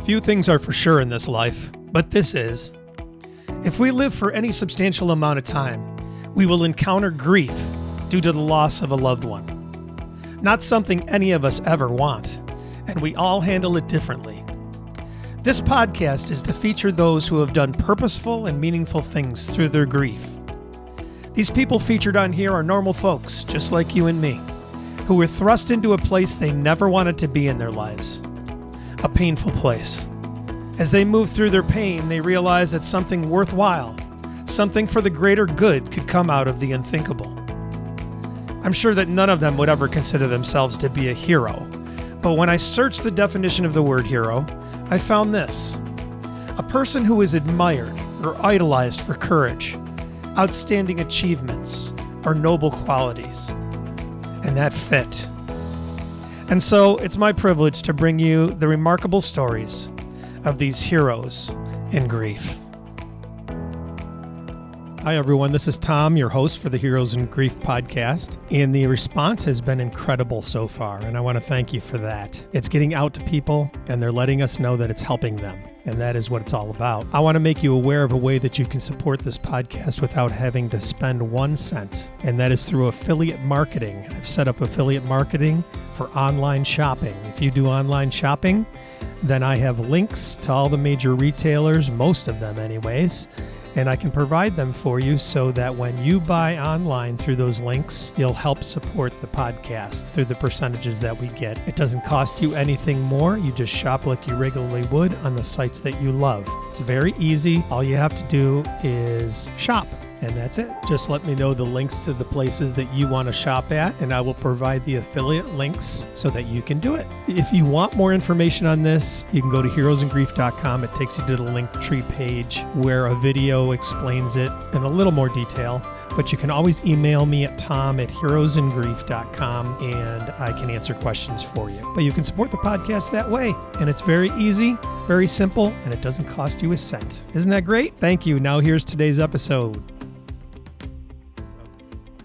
Few things are for sure in this life, but this is. If we live for any substantial amount of time, we will encounter grief due to the loss of a loved one. Not something any of us ever want, and we all handle it differently. This podcast is to feature those who have done purposeful and meaningful things through their grief. These people featured on here are normal folks, just like you and me, who were thrust into a place they never wanted to be in their lives. A painful place. As they move through their pain, they realize that something worthwhile, something for the greater good could come out of the unthinkable. I'm sure that none of them would ever consider themselves to be a hero, but when I searched the definition of the word hero, I found this: a person who is admired or idolized for courage, outstanding achievements, or noble qualities. And that fit. And so it's my privilege to bring you the remarkable stories of these heroes in grief. Hi, everyone. This is Tom, your host for the Heroes in Grief podcast, and the response has been incredible so far, and I want to thank you for that. It's getting out to people, and they're letting us know that it's helping them, and that is what it's all about. I want to make you aware of a way that you can support this podcast without having to spend 1 cent, and that is through affiliate marketing. I've set up affiliate marketing for online shopping. If you do online shopping, then I have links to all the major retailers, most of them anyways, and I can provide them for you so that when you buy online through those links, you'll help support the podcast through the percentages that we get. It doesn't cost you anything more. You just shop like you regularly would on the sites that you love. It's very easy. All you have to do is shop. And that's it. Just let me know the links to the places that you want to shop at, and I will provide the affiliate links so that you can do it. If you want more information on this, you can go to heroesingrief.com. It takes you to the Linktree page where a video explains it in a little more detail. But you can always email me at tom@heroesingrief.com, and I can answer questions for you. But you can support the podcast that way, and it's very easy, very simple, and it doesn't cost you a cent. Isn't that great? Thank you. Now here's today's episode.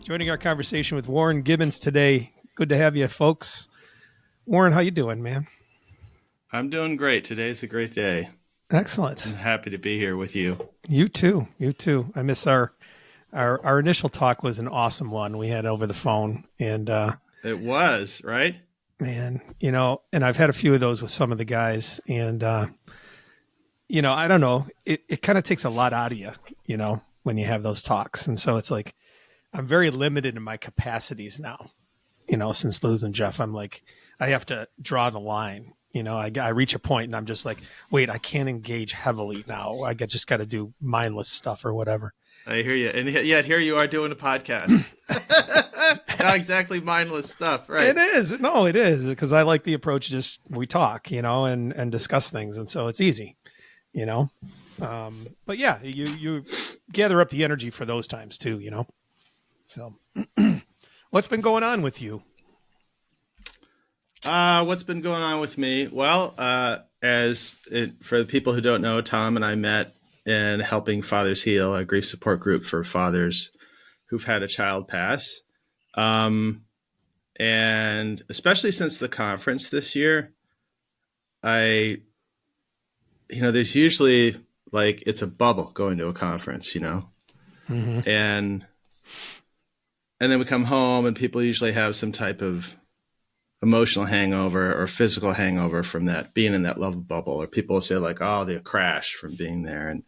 Joining our conversation with Warren Gibbons today. Good to have you, folks. Warren, how you doing, man? I'm doing great. Today's a great day. Excellent. I'm happy to be here with you. You too. You too. I miss our initial talk was an awesome one we had over the phone. And it was, right? Man, and I've had a few of those with some of the guys. And, I don't know. It kind of takes a lot out of you, when you have those talks. And so it's like, I'm very limited in my capacities now, since losing Jeff. I'm like, I have to draw the line. I reach a point and I'm just like, wait, I can't engage heavily now. I just got to do mindless stuff or whatever. I hear you. And yet here you are doing a podcast. Not exactly mindless stuff, right? It is. No, it is. Because I like the approach, just we talk, and discuss things. And so it's easy, But yeah, you gather up the energy for those times too, So what's been going on with you? What's been going on with me? Well, for the people who don't know, Tom and I met in Helping Fathers Heal, a grief support group for fathers who've had a child pass. And especially since the conference this year, there's usually like, it's a bubble going to a conference, Mm-hmm. And then we come home and people usually have some type of emotional hangover or physical hangover from that, being in that love bubble, or people will say like, oh, they crash from being there. And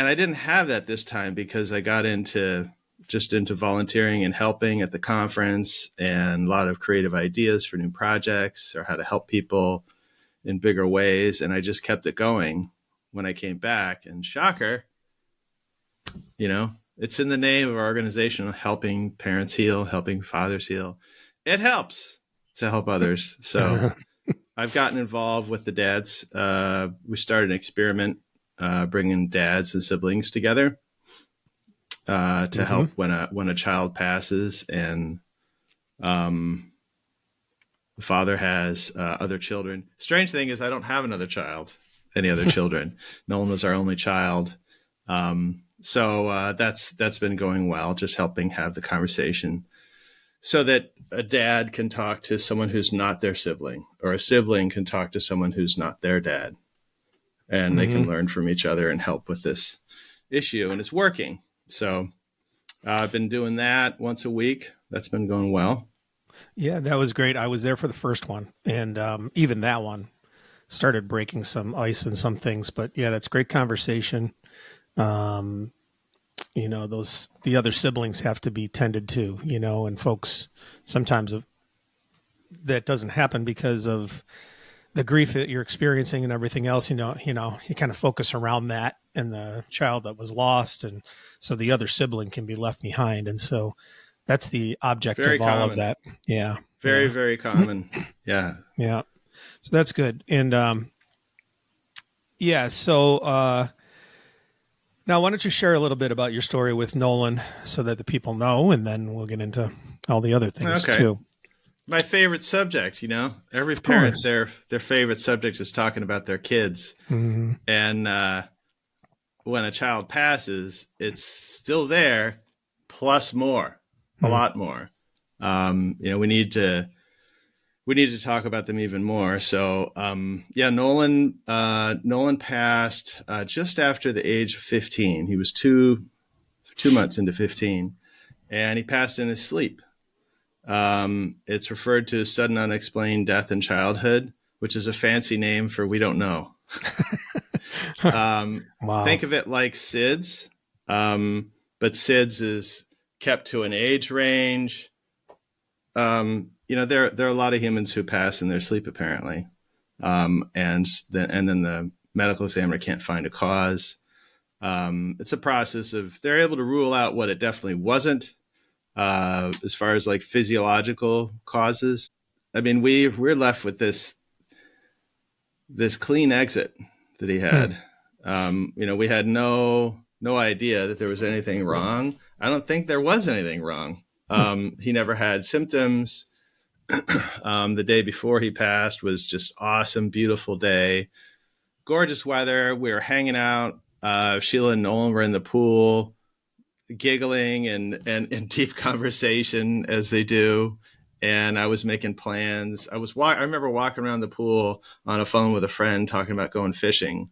I didn't have that this time because I got into volunteering and helping at the conference, and a lot of creative ideas for new projects or how to help people in bigger ways. And I just kept it going when I came back, and shocker, it's in the name of our organization, helping parents heal, helping fathers heal. It helps to help others. So I've gotten involved with the dads. We started an experiment bringing dads and siblings together to help when a child passes and the father has other children. Strange thing is I don't have any other children. Nolan was our only child. So that's been going well, just helping have the conversation so that a dad can talk to someone who's not their sibling, or a sibling can talk to someone who's not their dad, and they can learn from each other and help with this issue. And it's working. So I've been doing that once a week. That's been going well. Yeah, that was great. I was there for the first one, and even that one started breaking some ice and some things. But yeah, that's great conversation. You know, the other siblings have to be tended to, you know, and folks sometimes that doesn't happen because of the grief that you're experiencing and everything else. You kind of focus around that and the child that was lost, and so the other sibling can be left behind. And so that's the object Very of all common. of that. Yeah. Very, very common. Yeah. Yeah. So that's good. And so now why don't you share a little bit about your story with Nolan so that the people know, and then we'll get into all the other things too. My favorite subject, you know, every parent, their favorite subject is talking about their kids. Mm-hmm. And when a child passes, it's still there, plus more, a lot more. You know, we need to talk about them even more. So, Nolan passed just after the age of 15. He was two months into 15, and he passed in his sleep. It's referred to as sudden unexplained death in childhood, which is a fancy name for we don't know. Wow. Think of it like SIDS, but SIDS is kept to an age range. You know, there are a lot of humans who pass in their sleep, apparently, and then the medical examiner can't find a cause. It's a process of they're able to rule out what it definitely wasn't. As far as like physiological causes, I mean, we're left with this clean exit that he had. You know, we had no idea that there was anything wrong. I don't think there was anything wrong. He never had symptoms. The day before he passed was just awesome, beautiful day, gorgeous weather. We were hanging out. Sheila and Nolan were in the pool, giggling and deep conversation as they do. And I was making plans. I remember walking around the pool on a phone with a friend talking about going fishing,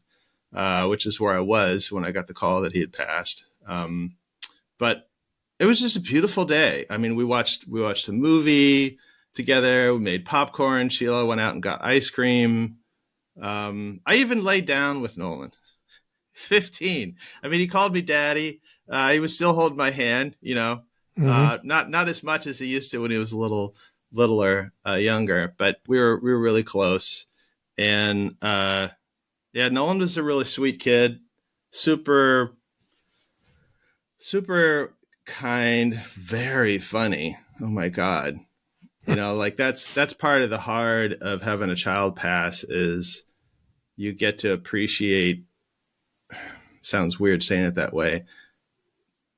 which is where I was when I got the call that he had passed. But it was just a beautiful day. I mean, we watched a movie together. We made popcorn. Sheila went out and got ice cream. I even laid down with Nolan. He's 15. I mean, he called me daddy. He was still holding my hand, you know, not as much as he used to when he was a littler, younger, but we were really close. And Nolan was a really sweet kid, super, super kind, very funny. Oh my God. You know, like that's part of the hard of having a child pass is you get to appreciate, sounds weird saying it that way,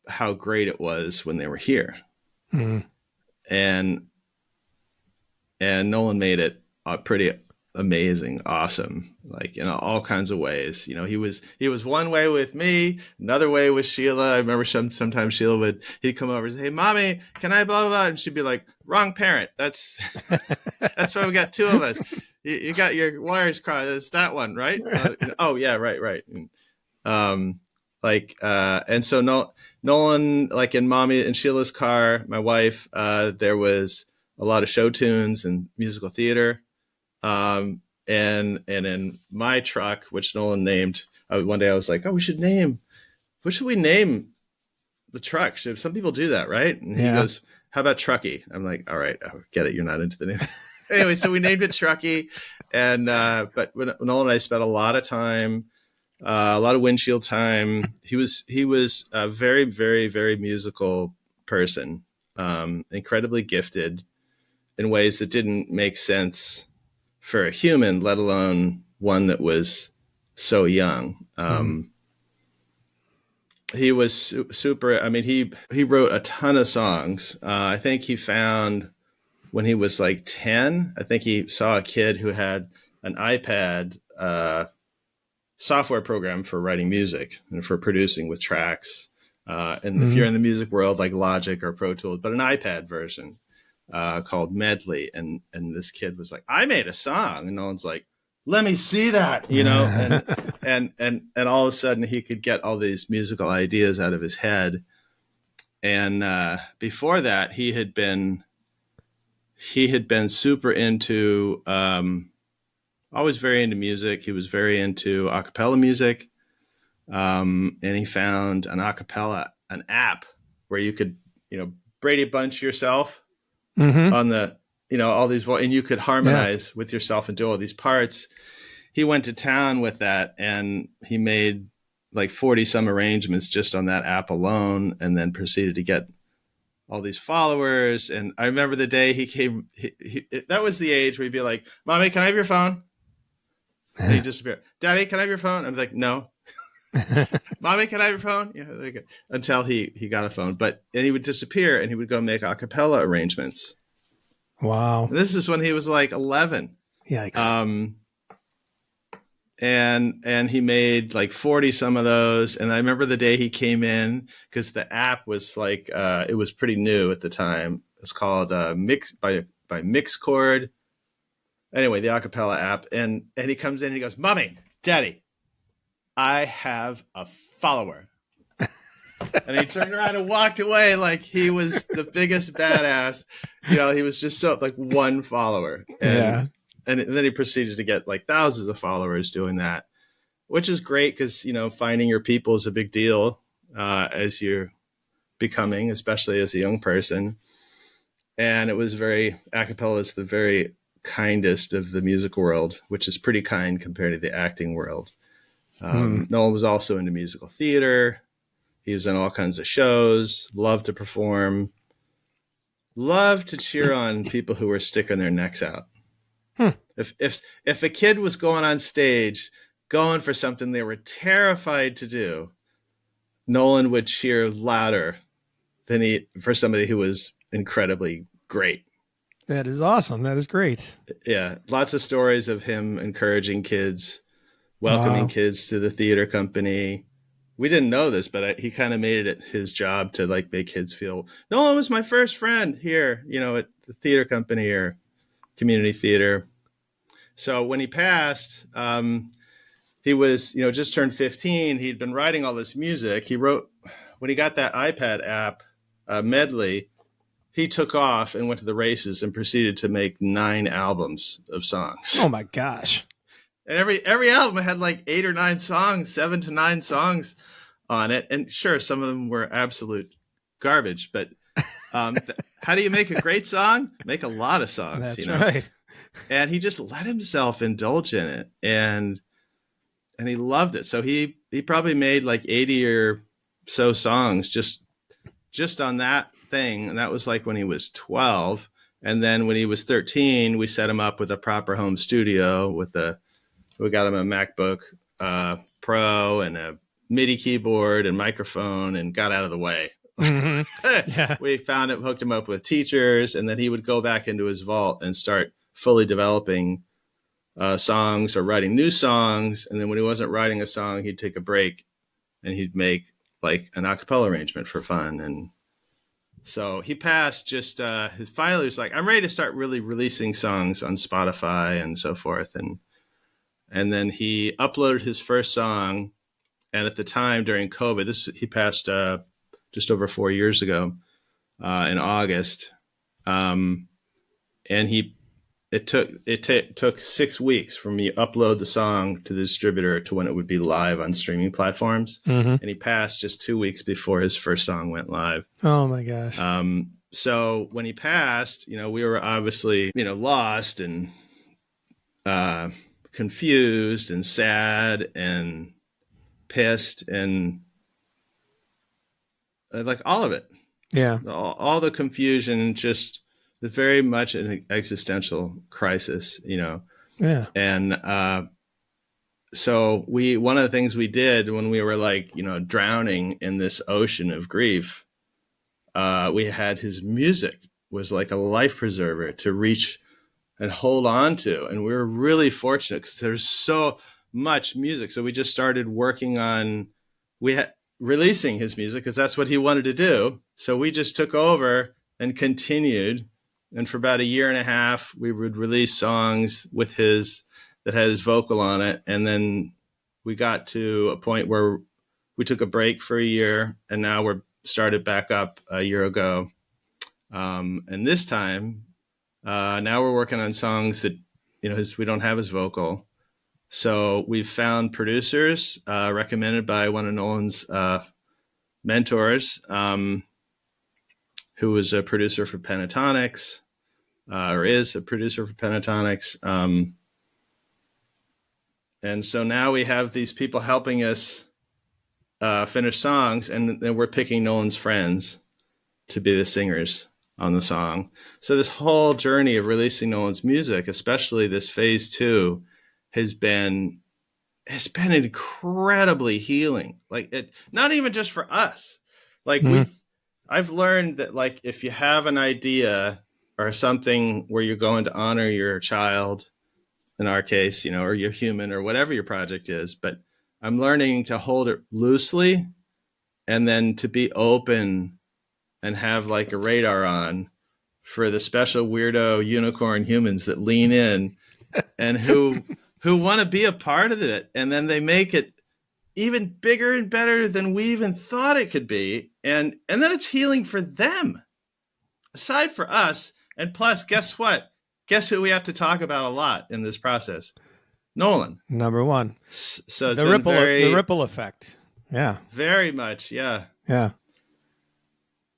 how great it was when they were here. And Nolan made it pretty amazing, awesome, like in all kinds of ways. You know, he was one way with me, another way with Sheila. I remember sometimes Sheila he'd come over and say, "Hey, mommy, can I blah, blah, blah?" And she'd be like, "Wrong parent. That's why we got two of us. You got your wires crossed. It's that one, right?" Oh yeah, right. And so Nolan, like in mommy and Sheila's car, my wife, there was a lot of show tunes and musical theater. And in my truck, which Nolan named, one day I was like, "Oh, what should we name the truck? Some people do that, right?" And he goes, "How about Truckee?" I'm like, "All right, I get it. You're not into the name." Anyway, so we named it Truckee. And, but when Nolan and I spent a lot of time, a lot of windshield time. He was a very, very, very musical person, incredibly gifted in ways that didn't make sense for a human, let alone one that was so young. He was super. I mean, he wrote a ton of songs. I think he found when he was like 10, I think he saw a kid who had an iPad software program for writing music and for producing with tracks. And if you're in the music world, like Logic or Pro Tools, but an iPad version. called Medley, and this kid was like, I made a song, and Nolan's like, let me see that, and all of a sudden he could get all these musical ideas out of his head. And before that, he had been super into, always very into music. He was very into a cappella music, and he found an app where you could, Brady Bunch yourself on the, all these and you could harmonize with yourself and do all these parts. He went to town with that, and he made like 40 some arrangements just on that app alone, and then proceeded to get all these followers. And I remember the day he came, that was the age where he'd be like, Mommy, can I have your phone? And he'd disappear. Daddy, can I have your phone? I'm like, no. Mommy, can I have your phone? Yeah, until he got a phone. And he would disappear, and he would go make a cappella arrangements. Wow. And this is when he was like 11. Yikes. And he made like 40 some of those. And I remember the day he came in, because the app was like, it was pretty new at the time. It's called Mix by Mixchord. Anyway, the acapella app. And he comes in and he goes, Mommy, Daddy, I have a follower. And he turned around and walked away like he was the biggest badass. He was just so like one follower. And then he proceeded to get like thousands of followers doing that, which is great because, finding your people is a big deal as you're becoming, especially as a young person. And it was acapella is the very kindest of the music world, which is pretty kind compared to the acting world. Nolan was also into musical theater. He was in all kinds of shows, loved to perform, loved to cheer on people who were sticking their necks out. If a kid was going on stage, going for something they were terrified to do, Nolan would cheer louder than for somebody who was incredibly great. That is awesome. That is great. Yeah. Lots of stories of him encouraging kids, welcoming kids to the theater company. We didn't know this, but he kind of made it his job to like make kids feel, Nolan was my first friend here, at the theater company or community theater. So when he passed, he was, just turned 15. He'd been writing all this music. He wrote, when he got that iPad app, Medley, he took off and went to the races and proceeded to make 9 albums of songs. Oh my gosh. And every album had like 8 or 9 songs, 7 to 9 songs on it. And sure, some of them were absolute garbage, but how do you make a great song? Make a lot of songs. That's right. And he just let himself indulge in it, and he loved it. So he probably made like 80 or so songs just on that thing. And that was like when he was 12. And then when he was 13, we set him up with a proper home studio we got him a MacBook Pro and a MIDI keyboard and microphone, and got out of the way. Yeah. We hooked him up with teachers, and then he would go back into his vault and start fully developing songs or writing new songs. And then when he wasn't writing a song, he'd take a break and he'd make like an a cappella arrangement for fun. And so he passed finally was like, I'm ready to start really releasing songs on Spotify and so forth. And then he uploaded his first song. And at the time during COVID, he passed just over 4 years ago in August. And it took 6 weeks for me to upload the song to the distributor to when it would be live on streaming platforms. And he passed just 2 weeks before his first song went live. Oh my gosh. So when he passed, we were obviously, lost and confused and sad and pissed and like all of it. Yeah. All the confusion, just very much an existential crisis, Yeah. And so one of the things we did when we were like, drowning in this ocean of grief, we had his music was like a life preserver to reach and hold on to. And we were really fortunate because there's so much music. So we just started working on, releasing his music because that's what he wanted to do. So we just took over and continued And for about a year and a half, we would release songs with that had his vocal on it. And then we got to a point where we took a break for a year, and now we're started back up a year ago. And this time, now we're working on songs that, we don't have his vocal. So we've found producers recommended by one of Nolan's mentors, who was a producer for Pentatonics, or is a producer for Pentatonics. And so now we have these people helping us finish songs, and then we're picking Nolan's friends to be the singers on the song. So this whole journey of releasing Nolan's music, especially this phase 2, has been incredibly healing. Like, it, not even just for us. Like, I've learned that, like, if you have an idea or something where you're going to honor your child, in our case, or your human, or whatever your project is, but I'm learning to hold it loosely, and then to be open and have like a radar on for the special weirdo unicorn humans that lean in and who want to be a part of it. And then they make it even bigger and better than we even thought it could be. And then it's healing for them, aside for us. And plus, guess what? Guess who we have to talk about a lot in this process? Nolan. Number one. So the ripple effect. Yeah. Very much. Yeah. Yeah.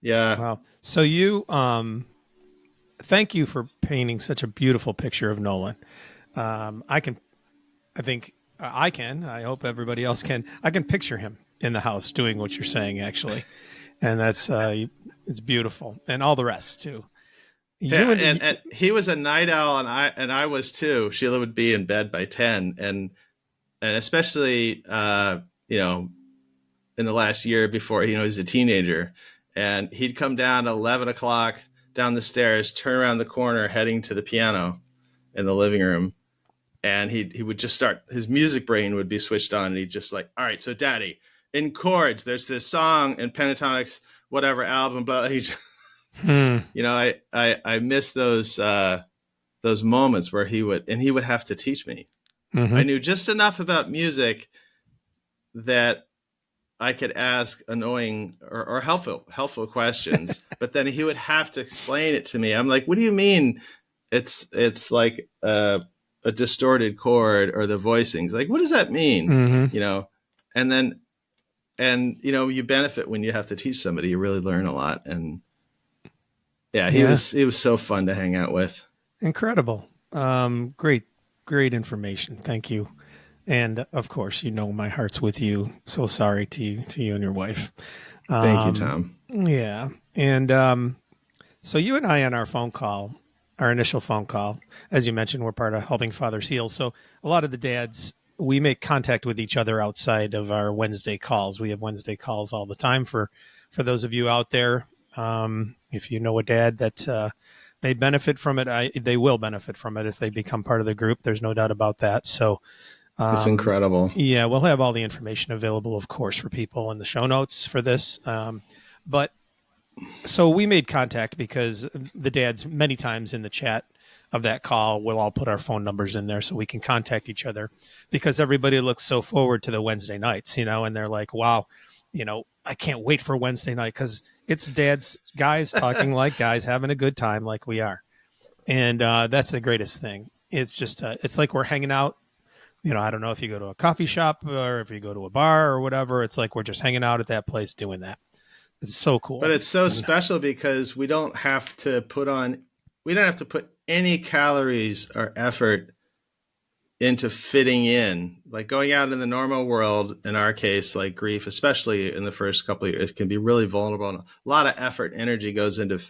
Yeah. Wow. So you, thank you for painting such a beautiful picture of Nolan. I hope everybody else can. I can picture him in the house doing what you're saying, actually. And that's, it's beautiful. And all the rest too. Yeah, and he was a night owl, and I was too. Sheila would be in bed by 10, and especially in the last year before he's a teenager, and he'd come down at 11 o'clock down the stairs, turn around the corner, heading to the piano in the living room, and he would just start. His music brain would be switched on, and he'd just like, all right, so Daddy, in chords, there's this song in Pentatonics, whatever album, but he. I miss those moments where he would have to teach me. I knew just enough about music that I could ask annoying or helpful questions, but then he would have to explain it to me. I'm like, what do you mean? It's like a distorted chord or the voicings. Like, what does that mean? And you benefit when you have to teach somebody. You really learn a lot. And yeah, he was so fun to hang out with. Incredible. Great information. Thank you. And of course, my heart's with you. So sorry to you and your wife. Thank you, Tom. Yeah. And so you and I on our initial phone call, as you mentioned, we're part of Helping Fathers Heal. So a lot of the dads, we make contact with each other outside of our Wednesday calls. We have Wednesday calls all the time for those of you out there. If you know a dad that may benefit from it, they will benefit from it if they become part of the group. There's no doubt about that. So it's incredible. Yeah, we'll have all the information available, of course, for people in the show notes for this. But so we made contact because the dads many times in the chat of that call, we'll all put our phone numbers in there so we can contact each other, because everybody looks so forward to the Wednesday nights, and they're like, wow, I can't wait for Wednesday night because it's guys talking like guys, having a good time like we are. And that's the greatest thing. It's just, it's like we're hanging out. I don't know if you go to a coffee shop or if you go to a bar or whatever. It's like we're just hanging out at that place doing that. It's so cool. But it's so special because we don't have to put any calories or effort into fitting in. Like going out in the normal world, in our case, like grief, especially in the first couple of years, can be really vulnerable. And a lot of effort and energy goes into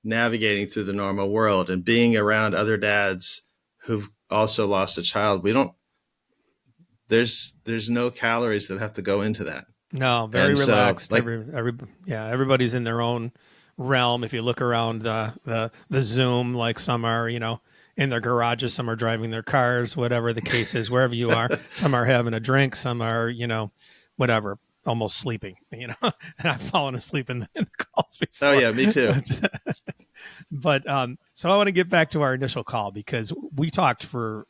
navigating through the normal world and being around other dads who've also lost a child. There's no calories that have to go into that. No, very relaxed. Everybody's in their own realm. If you look around the Zoom, like some are, in their garages, some are driving their cars, whatever the case is, wherever you are. Some are having a drink, some are, whatever, almost sleeping, and I've fallen asleep in the calls before. Oh yeah, me too. But so I want to get back to our initial call because we talked for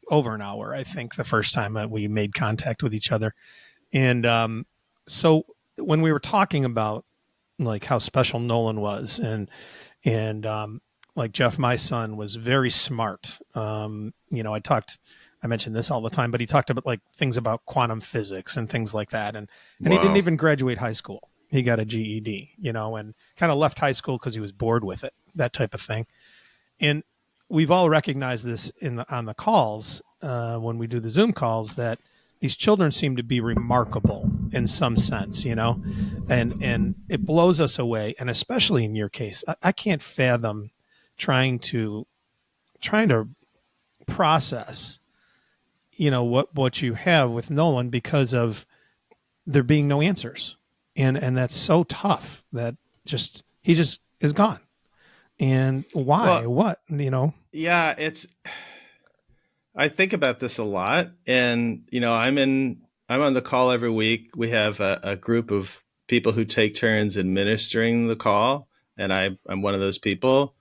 over an hour, I think, the first time that we made contact with each other. And so when we were talking about like how special Nolan was and like Jeff, my son, was very smart. I mentioned this all the time, but he talked about like things about quantum physics and things like that. And he didn't even graduate high school. He got a GED, and kind of left high school because he was bored with it, that type of thing. And we've all recognized this on the calls when we do the Zoom calls, that these children seem to be remarkable in some sense, and it blows us away. And especially in your case, I can't fathom trying to process, what you have with Nolan because of there being no answers. And that's so tough that he just is gone. And why? Well, what? Yeah, I think about this a lot, and I'm on the call every week. We have a group of people who take turns administering the call, and I'm one of those people.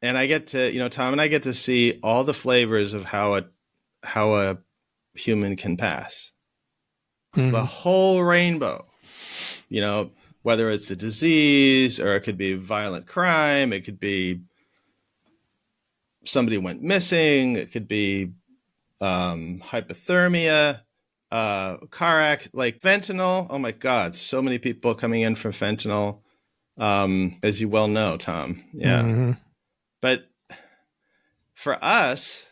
And I get to, Tom and I get to see all the flavors of how a human can pass. Mm-hmm. The whole rainbow, whether it's a disease or it could be violent crime, it could be somebody went missing, it could be hypothermia, car accident, like fentanyl. Oh my God, so many people coming in from fentanyl, as you well know, Tom. Yeah. Mm-hmm. But for us,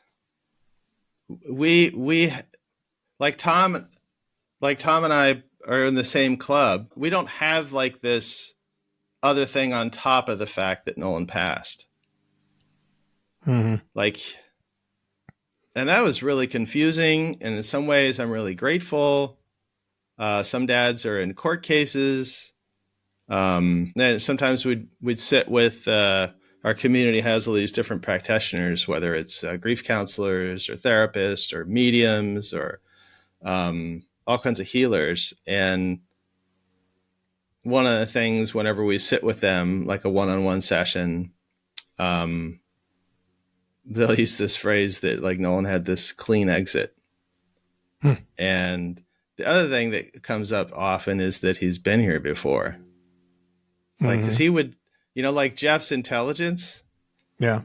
we like Tom and I are in the same club. We don't have like this other thing on top of the fact that Nolan passed. Mm-hmm. And that was really confusing. And in some ways, I'm really grateful. Some dads are in court cases. Then sometimes we'd sit with our community has all these different practitioners, whether it's grief counselors or therapists or mediums or all kinds of healers. And one of the things, whenever we sit with them, like a one-on-one session, they'll use this phrase that like Nolan had this clean exit. And the other thing that comes up often is that he's been here before. Like, because he would, like Jeff's intelligence. Yeah.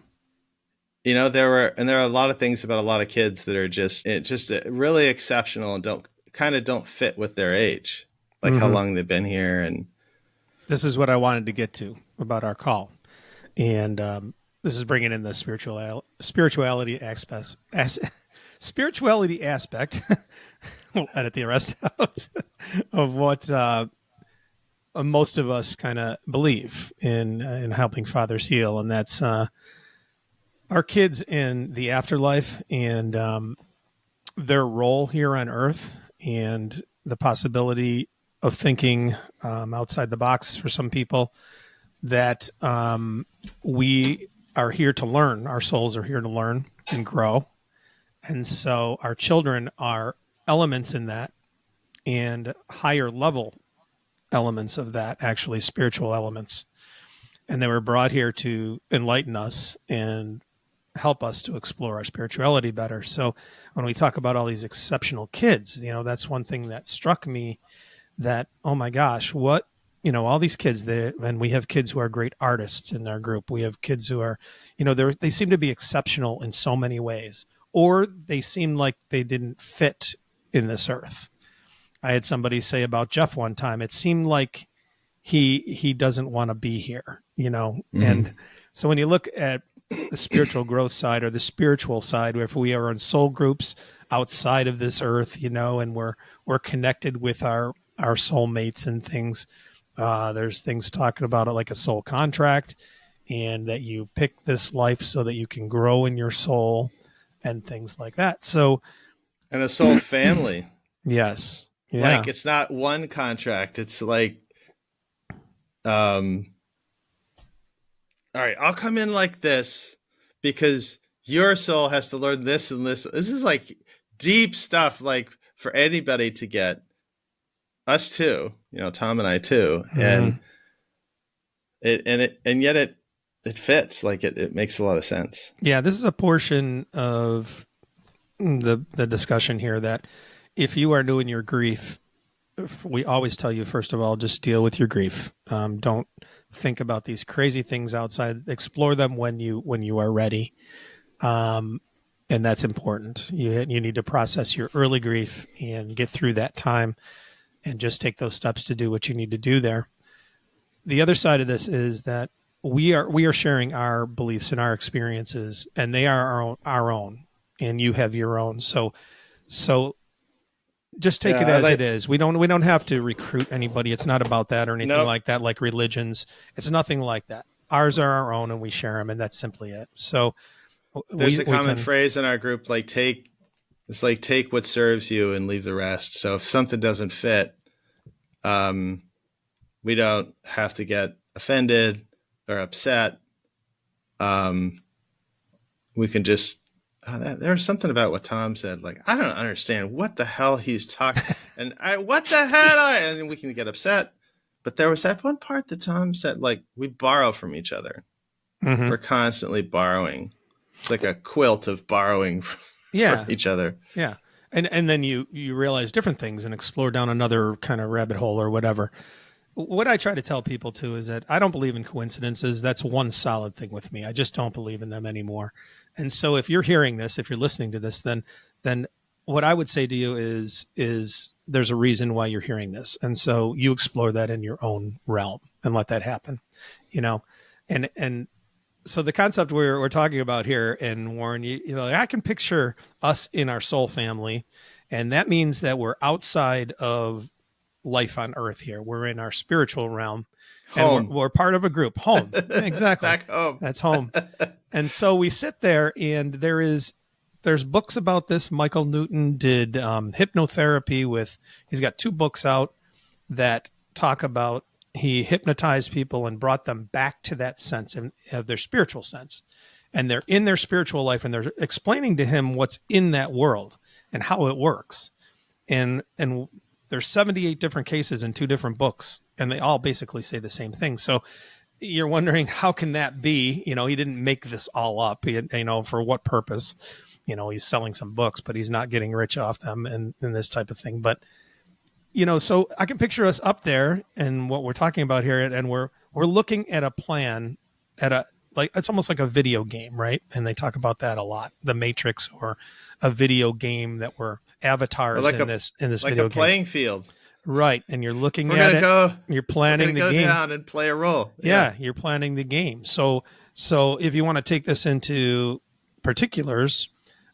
There are a lot of things about a lot of kids that are just really exceptional and don't fit with their age, like how long they've been here. And this is what I wanted to get to about our call. And this is bringing in the spirituality aspect. We'll edit the rest out of what most of us kind of believe in helping fathers heal, and that's our kids in the afterlife and their role here on Earth, and the possibility of thinking outside the box for some people, that we are here to learn. Our souls are here to learn and grow. And so our children are elements in that, and higher level elements of that, actually spiritual elements. And they were brought here to enlighten us and help us to explore our spirituality better. So when we talk about all these exceptional kids, that's one thing that struck me, that, oh my gosh, what, all these kids, and we have kids who are great artists in our group. We have kids who are, they seem to be exceptional in so many ways, or they seem like they didn't fit in this earth. I had somebody say about Jeff one time, it seemed like he doesn't want to be here, And so when you look at the spiritual growth side or the spiritual side, if we are in soul groups outside of this earth, and we're connected with our soulmates and things, there's things talking about it like a soul contract, and that you pick this life so that you can grow in your soul and things like that. So, and a soul family. Yes. Yeah. Like, it's not one contract. It's like, all right, I'll come in like this because your soul has to learn this and this. This is like deep stuff, like for anybody to get. Us too, Tom and I too. And And yet it fits. Like it makes a lot of sense. Yeah, this is a portion of the discussion here that if you are doing your grief, we always tell you, first of all, just deal with your grief. Don't think about these crazy things outside. Explore them when you are ready. And that's important. You need to process your early grief and get through that time and just take those steps to do what you need to do there. The other side of this is that we are sharing our beliefs and our experiences, and they are our own, and you have your own. So just take it as it is. We don't have to recruit anybody. It's not about that or anything like that, like religions. It's nothing like that. Ours are our own, and we share them, and that's simply it. So there's a common phrase in our group, like take what serves you and leave the rest. So if something doesn't fit, we don't have to get offended or upset. We can just, there's something about what Tom said. Like, I don't understand what the hell he's talking. And what the hell? And we can get upset. But there was that one part that Tom said, like, we borrow from each other. Mm-hmm. We're constantly borrowing. It's like a quilt of borrowing from each other. Yeah. And then you realize different things and explore down another kind of rabbit hole or whatever. What I try to tell people too is that I don't believe in coincidences. That's one solid thing with me. I just don't believe in them anymore. And so if you're hearing this, if you're listening to this, then what I would say to you is there's a reason why you're hearing this. And so you explore that in your own realm and let that happen, and so the concept we're talking about here, and Warren, I can picture us in our soul family, and that means that we're outside of life on earth here. We're in our spiritual realm, home. And we're part of a group. Home, exactly. Back home. That's home. And so we sit there, and there's books about this. Michael Newton did hypnotherapy he's got 2 books out that talk about. He hypnotized people and brought them back to that sense of their spiritual sense. And they're in their spiritual life, and they're explaining to him what's in that world and how it works. And there's 78 different cases in 2 different books, and they all basically say the same thing. So you're wondering, how can that be? He didn't make this all up. For what purpose? He's selling some books, but he's not getting rich off them and this type of thing. But so I can picture us up there and what we're talking about here, and we're looking at a plan it's almost like a video game, right? And they talk about that a lot, the Matrix, or a video game that we're avatars in this like video a playing field, right? And you're looking at it. You're planning the game. Go down and play a role. Yeah, you're planning the game. So if you want to take this into particulars,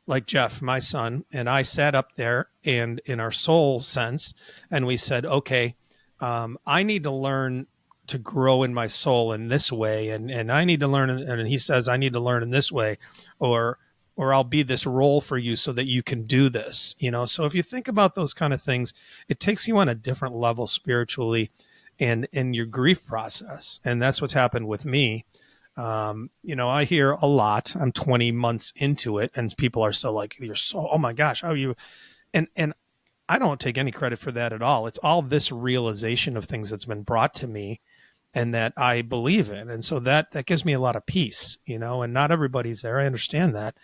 like Jeff, my son, and I sat up there and in our soul sense, and we said, okay, I need to learn to grow in my soul in this way. And I need to learn. And he says, I need to learn in this way, or I'll be this role for you so that you can do this, So if you think about those kind of things, it takes you on a different level spiritually and in your grief process. And that's what's happened with me. I hear a lot. I'm 20 months into it, and people are so like, you're so, oh my gosh, how are you? And I don't take any credit for that at all. It's all this realization of things that's been brought to me and that I believe in. And so that gives me a lot of peace, and not everybody's there. I understand that.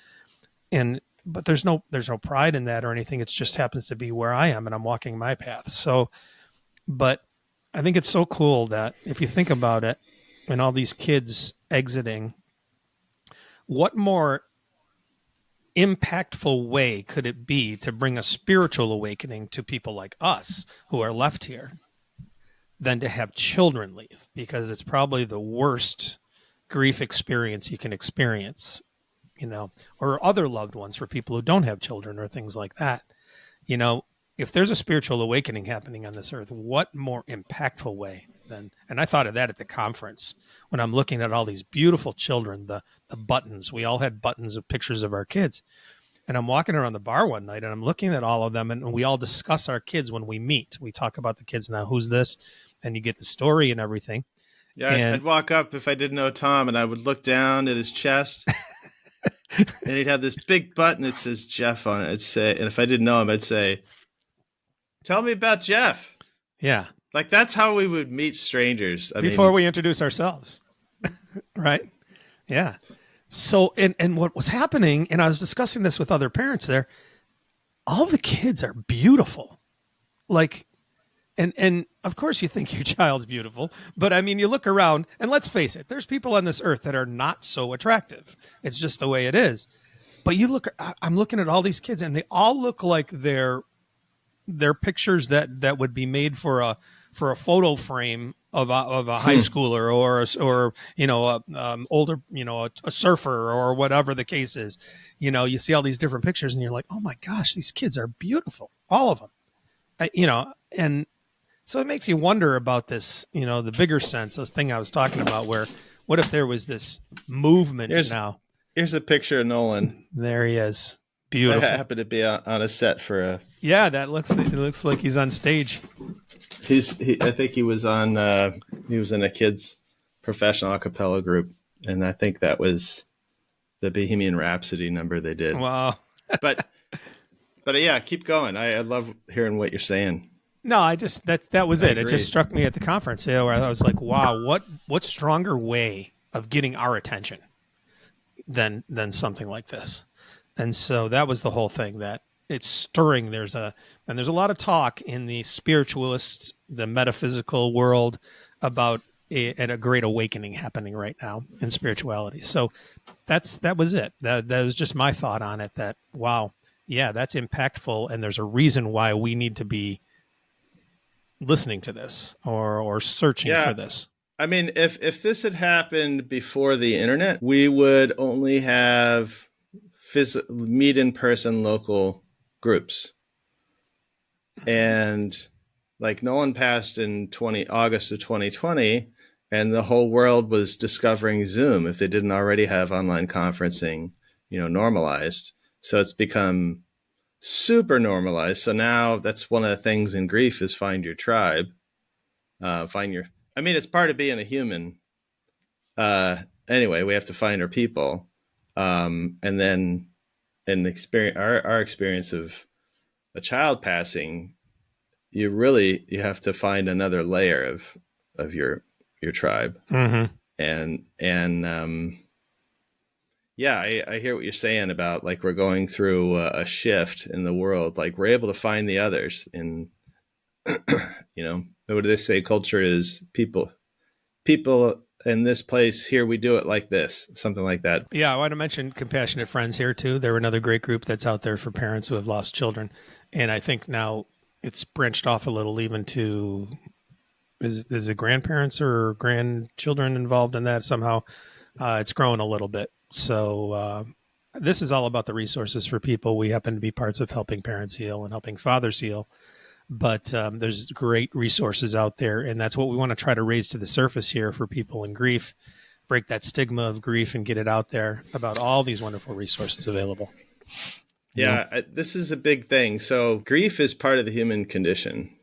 But there's no pride in that or anything. It just happens to be where I am, and I'm walking my path. So, but I think it's so cool that if you think about it, and all these kids exiting, what more impactful way could it be to bring a spiritual awakening to people like us who are left here than to have children leave? Because it's probably the worst grief experience you can experience, or other loved ones for people who don't have children or things like that. If there's a spiritual awakening happening on this earth, what more impactful way than, and I thought of that at the conference when I'm looking at all these beautiful children, the buttons. We all had buttons of pictures of our kids. And I'm walking around the bar one night and I'm looking at all of them, and we all discuss our kids when we meet. We talk about the kids now, who's this? And you get the story and everything. Yeah, I'd walk up if I didn't know Tom, and I would look down at his chest and he'd have this big button that says Jeff on it. And if I didn't know him, I'd say, tell me about Jeff. Yeah. Like that's how we would meet strangers. Before we introduce ourselves. Right? Yeah. So, and what was happening, and I was discussing this with other parents there, all the kids are beautiful. Like, and of course you think your child's beautiful, but I mean, you look around and let's face it, there's people on this earth that are not so attractive. It's just the way it is. But I'm looking at all these kids and they all look like they're pictures that would be made for a photo frame of a high schooler or older, a surfer or whatever the case is. You see all these different pictures and you're like, oh my gosh, these kids are beautiful, all of them. And so it makes you wonder about this, the bigger sense, this thing I was talking about, where what if there was this movement now? Here's a picture of Nolan. There he is. Beautiful. I happen to be on a set for a. Yeah, it looks like he's on stage. I think he was in a kids professional a cappella group, and I think that was the Bohemian Rhapsody number they did. Wow. but yeah, keep going. I love hearing what you're saying. No, that was it. It just struck me at the conference, where I was like, wow, what stronger way of getting our attention than something like this? And so that was the whole thing, that it's stirring. There's a lot of talk in the spiritualists, the metaphysical world about a great awakening happening right now in spirituality. So that was it. That was just my thought on it, that, wow, yeah, that's impactful. And there's a reason why we need to be listening to this or searching for this. I mean, if this had happened before the internet, we would only have meet in person local groups. And like Nolan passed in August of 2020, and the whole world was discovering Zoom if they didn't already have online conferencing, normalized. So it's become super normalized. So now that's one of the things in grief is find your tribe. It's part of being a human. Anyway, we have to find our people. And then in our experience of a child passing, you have to find another layer of your tribe. Mm-hmm. And I hear what you're saying about, like, we're going through a shift in the world. Like, we're able to find the others in, what do they say? Culture is people in this place here. We do it like this, something like that. Yeah. I want to mention Compassionate Friends here too. They're another great group that's out there for parents who have lost children. And I think now it's branched off a little even to, is it grandparents or grandchildren involved in that somehow? It's grown a little bit. So this is all about the resources for people. We happen to be parts of helping parents heal and helping fathers heal. But there's great resources out there. And that's what we want to try to raise to the surface here for people in grief, break that stigma of grief and get it out there about all these wonderful resources available. Yeah, this is a big thing. So grief is part of the human condition.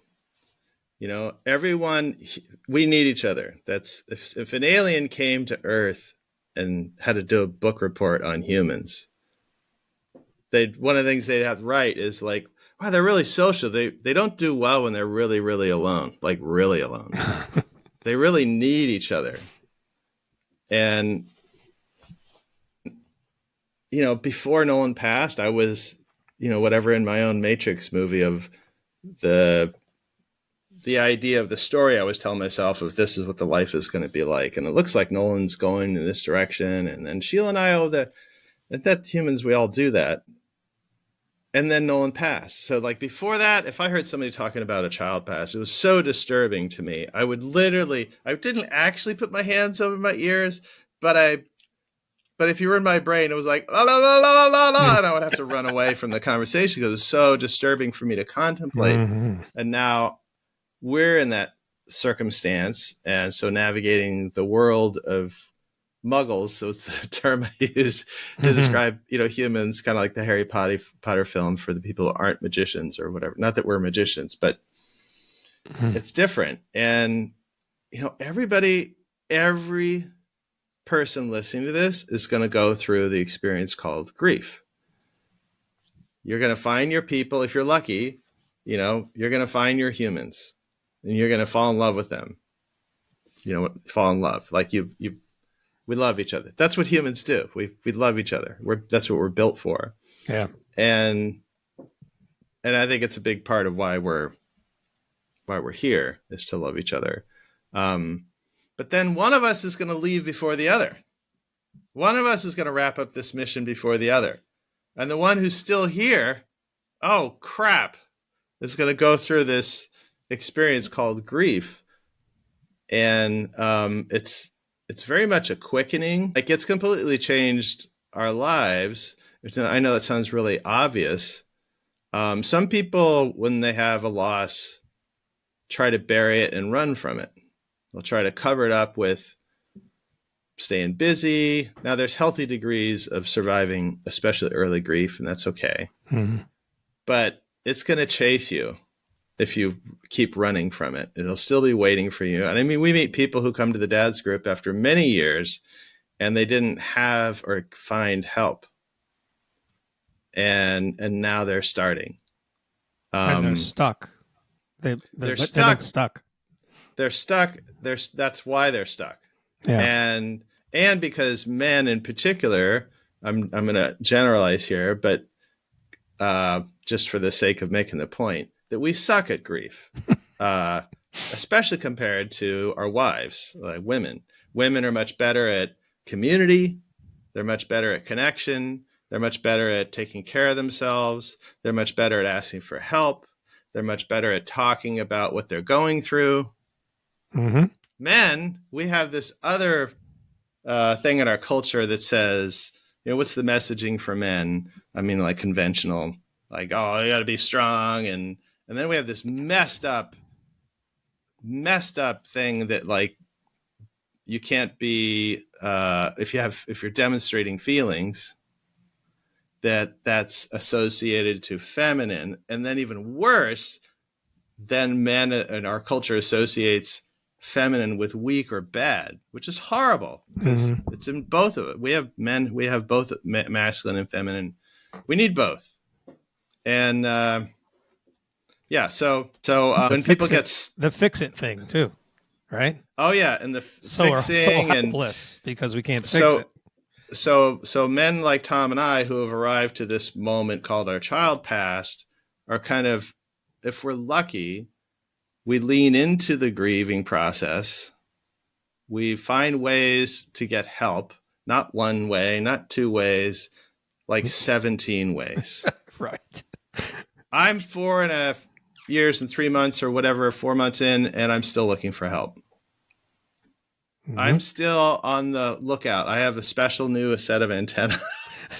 Everyone, we need each other. That's if an alien came to Earth and had to do a book report on humans, one of the things they'd have to write is like, wow, they're really social. They don't do well when they're really, really alone, like really alone. They really need each other. And, before Nolan passed, I was, whatever in my own Matrix movie of the idea of the story I was telling myself of this is what the life is going to be like. And it looks like Nolan's going in this direction. And then Sheila and I, that humans, we all do that. And then Nolan passed. So like before that, if I heard somebody talking about a child pass, it was so disturbing to me. I didn't actually put my hands over my ears, but if you were in my brain, it was like, la, la, la, la, la, la, and I would have to run away from the conversation because it was so disturbing for me to contemplate. Mm-hmm. And now we're in that circumstance. And so navigating the world of muggles, so it's the term I use to describe, humans, kind of like the Harry Potter film for the people who aren't magicians or whatever. Not that we're magicians, but it's different. And, every person listening to this is going to go through the experience called grief. You're going to find your people. If you're lucky, you're going to find your humans. and you're going to fall in love with them. Fall in love. Like we love each other. That's what humans do. We love each other. That's what we're built for. Yeah. And I think it's a big part of why we're here, is to love each other. But then one of us is going to leave before the other. One of us is going to wrap up this mission before the other. And the one who's still here, oh crap, is going to go through this experience called grief. And it's very much a quickening. Like, it's completely changed our lives. I know that sounds really obvious. Some people, when they have a loss, try to bury it and run from it. They'll try to cover it up with staying busy. Now, there's healthy degrees of surviving, especially early grief, and that's okay. Mm-hmm. But it's going to chase you if you keep running from it. It'll still be waiting for you. And I mean, we meet people who come to the dad's group after many years and they didn't have or find help. And now they're starting. And they're stuck. They're stuck. They're stuck. That's why they're stuck. Yeah. And because men in particular, I'm going to generalize here, but just for the sake of making the point, that we suck at grief, especially compared to our wives, like women. Women are much better at community. They're much better at connection. They're much better at taking care of themselves. They're much better at asking for help. They're much better at talking about what they're going through. Mm-hmm. Men, we have this other thing in our culture that says, what's the messaging for men? I mean, like conventional, like, oh, you got to be strong. And then we have this messed up thing that, like, you can't be, if you're demonstrating feelings, that's associated to feminine. And then even worse, then men in our culture associates feminine with weak or bad, which is horrible because it's in both of it. We have both masculine and feminine. We need both. And so when people get the fix it thing too, right? Oh yeah, and the so fixing helpless because we can't fix it. So men like Tom and I, who have arrived to this moment called our child past, are kind of, if we're lucky, we lean into the grieving process. We find ways to get help, not one way, not two ways, like 17 ways. Right. I'm 4.5 years and 3 months or whatever, 4 months in, and I'm still looking for help. Mm-hmm. I'm still on the lookout. I have a special new set of antennae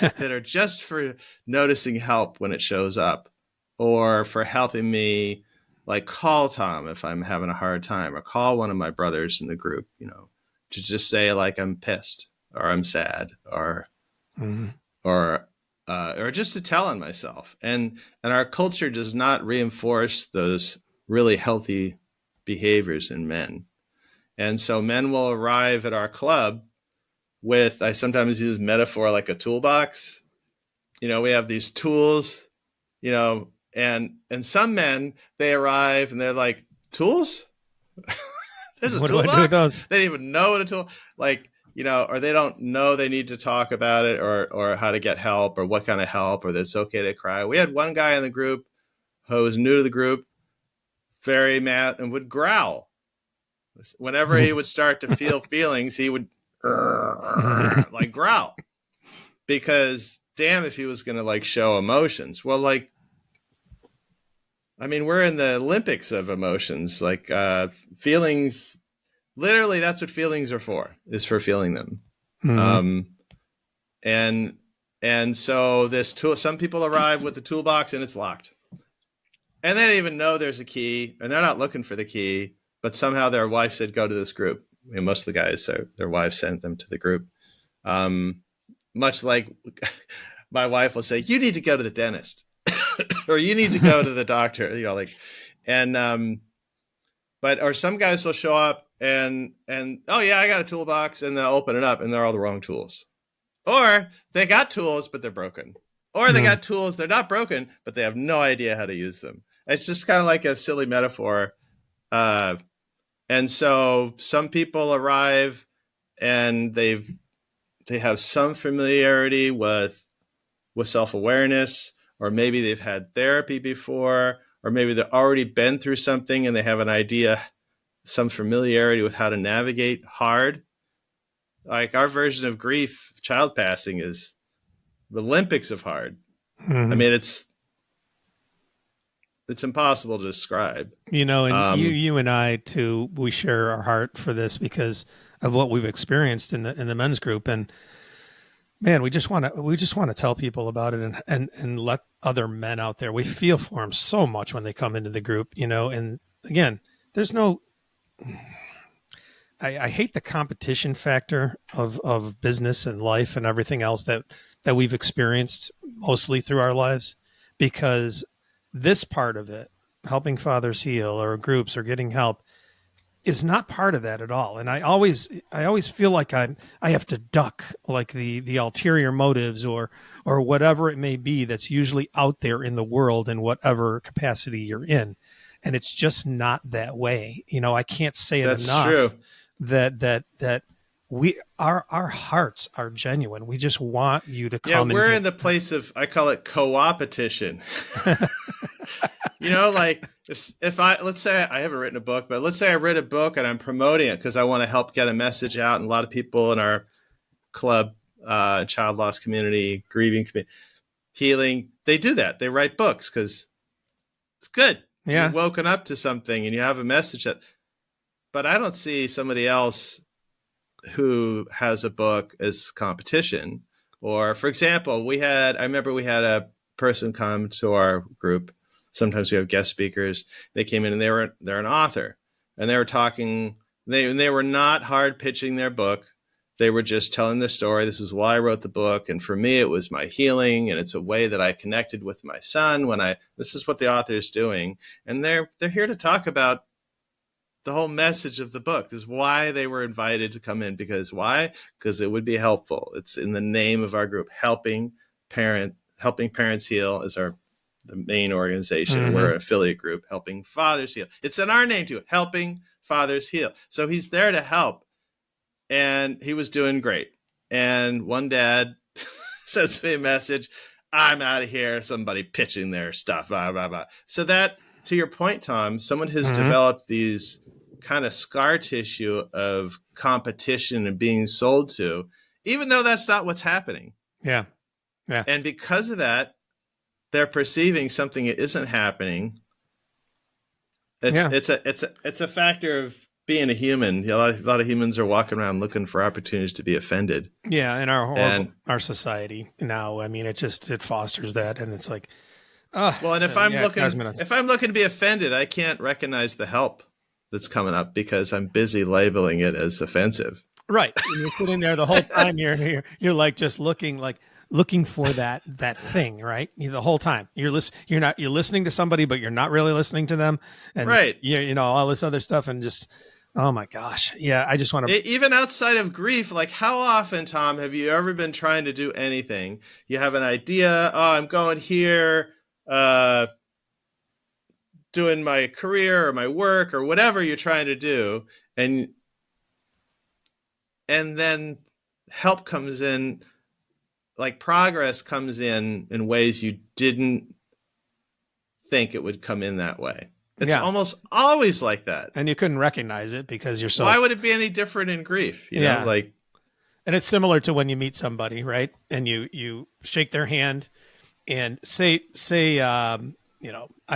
that are just for noticing help when it shows up, or for helping me, like, call Tom if I'm having a hard time, or call one of my brothers in the group, to just say, like, I'm pissed or I'm sad or just to tell on myself. And our culture does not reinforce those really healthy behaviors in men. And so men will arrive at our club with, I sometimes use metaphor like a toolbox. We have these tools, and some men, they arrive and they're like, tools? There's a toolbox? Do I do with those? They don't even know what a tool, like, or they don't know they need to talk about it or how to get help or what kind of help, or that it's okay to cry. We had one guy in the group who was new to the group, very mad, and would growl. Whenever he would start to feel feelings, he would like growl, because damn if he was going to, like, show emotions. Well, like, I mean, we're in the Olympics of emotions, like feelings. Literally, that's what feelings are for, is for feeling them. And so this tool, some people arrive with the toolbox and it's locked, and they don't even know there's a key, and they're not looking for the key. But somehow their wife said, go to this group. Most of the guys, their wives sent them to the group. Much like my wife will say, you need to go to the dentist or you need to go to the doctor, or some guys will show up and, oh yeah, I got a toolbox, and they'll open it up and they're all the wrong tools. Or they got tools, but they're broken. Or they got tools, they're not broken, but they have no idea how to use them. It's just kind of like a silly metaphor. And so some people arrive and they have some familiarity with self-awareness, or maybe they've had therapy before, or maybe they've already been through something and they have an idea, some familiarity with how to navigate hard. Like our version of grief, child passing, is the Olympics of hard. Mm-hmm. I mean, it's impossible to describe. And you and I too, we share our heart for this because of what we've experienced in the men's group. And man, we just want to tell people about it and let other men out there. We feel for them so much when they come into the group, and again, there's no, I hate the competition factor of business and life and everything else that we've experienced mostly through our lives, because this part of it, helping fathers heal or groups or getting help, is not part of that at all. And I always feel like I have to duck like the ulterior motives or whatever it may be that's usually out there in the world in whatever capacity you're in. And it's just not that way. I can't say it That's enough true. that our hearts are genuine. We just want you to come. Yeah, we're in the place of, I call it co-opetition. Like if I, let's say I haven't written a book, but let's say I read a book and I'm promoting it because I want to help get a message out. And a lot of people in our club, child loss community, grieving community, healing, they do that. They write books because it's good. Yeah. You've woken up to something and you have a message but I don't see somebody else who has a book as competition. Or for example, I remember we had a person come to our group. Sometimes we have guest speakers. They came in and they're an author, and they were talking. They were not hard pitching their book. They were just telling their story. This is why I wrote the book, and for me, it was my healing, and it's a way that I connected with my son. This is what the author is doing, and they're here to talk about the whole message of the book. This is why they were invited to come in. Because why? Because it would be helpful. It's in the name of our group, helping parents heal is the main organization. Mm-hmm. We're an affiliate group, helping fathers heal. It's in our name too, helping fathers heal. So he's there to help. And he was doing great. And one dad sends me a message, I'm out of here. Somebody pitching their stuff, blah, blah, blah. So that, to your point, Tom, someone has developed these kind of scar tissue of competition and being sold to, even though that's not what's happening. Yeah. Yeah. And because of that, they're perceiving something that isn't happening. It's a factor of being a human. A lot of humans are walking around looking for opportunities to be offended. Yeah, in our society now, I mean, it fosters that, and it's like, if I'm looking to be offended, I can't recognize the help that's coming up because I'm busy labeling it as offensive. Right, and you're sitting there the whole time. You're like just looking for that thing, right? The whole time you're listening to somebody, but you're not really listening to them, and right, all this other stuff, and just, oh my gosh, yeah. I just want to, even outside of grief, like how often, Tom, have you ever been trying to do anything? You have an idea. Oh, I'm going here, doing my career or my work or whatever you're trying to do, and then help comes in. Like progress comes in ways you didn't think it would come in that way. It's almost always like that. And you couldn't recognize it because you're so... Why would it be any different in grief? You know, like... And it's similar to when you meet somebody, right? And you shake their hand and say, I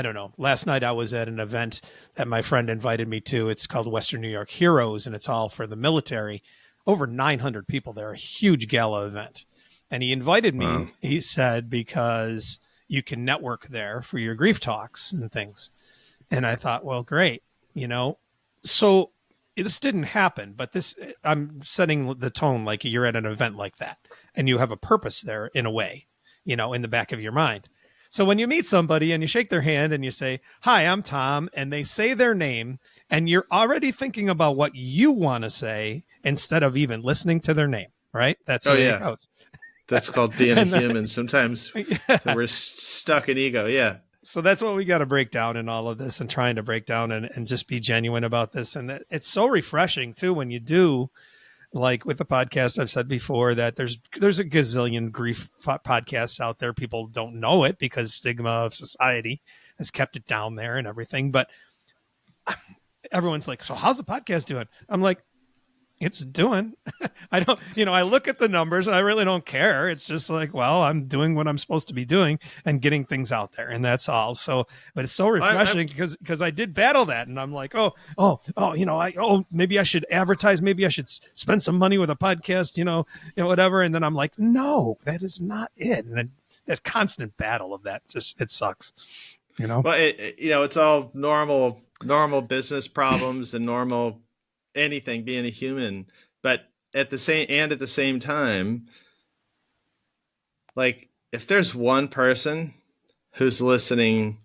don't know. Last night I was at an event that my friend invited me to. It's called Western New York Heroes, and it's all for the military. Over 900 people there, a huge gala event. And he invited me, he said, because you can network there for your grief talks and things. And I thought, well, great, So this didn't happen, but I'm setting the tone like you're at an event like that. And you have a purpose there in a way, in the back of your mind. So when you meet somebody and you shake their hand and you say, hi, I'm Tom, and they say their name, and you're already thinking about what you want to say instead of even listening to their name, right? That's how it goes. That's called being a human. Sometimes we're stuck in ego. Yeah. So that's what we got to break down in all of this, and trying to break down and just be genuine about this. And it's so refreshing too when you do, like with the podcast. I've said before that there's a gazillion grief podcasts out there. People don't know it because stigma of society has kept it down there and everything. But everyone's like, so how's the podcast doing? I'm like, it's doing. I don't, I look at the numbers and I really don't care. It's just like, well, I'm doing what I'm supposed to be doing and getting things out there, and that's all. So, but it's so refreshing because I did battle that, and I'm like, maybe I should advertise. Maybe I should spend some money with a podcast, whatever. And then I'm like, no, that is not it. And that constant battle of that it sucks, Well, it's all normal business problems and normal anything, being a human. But at the same time, like, if there's one person who's listening,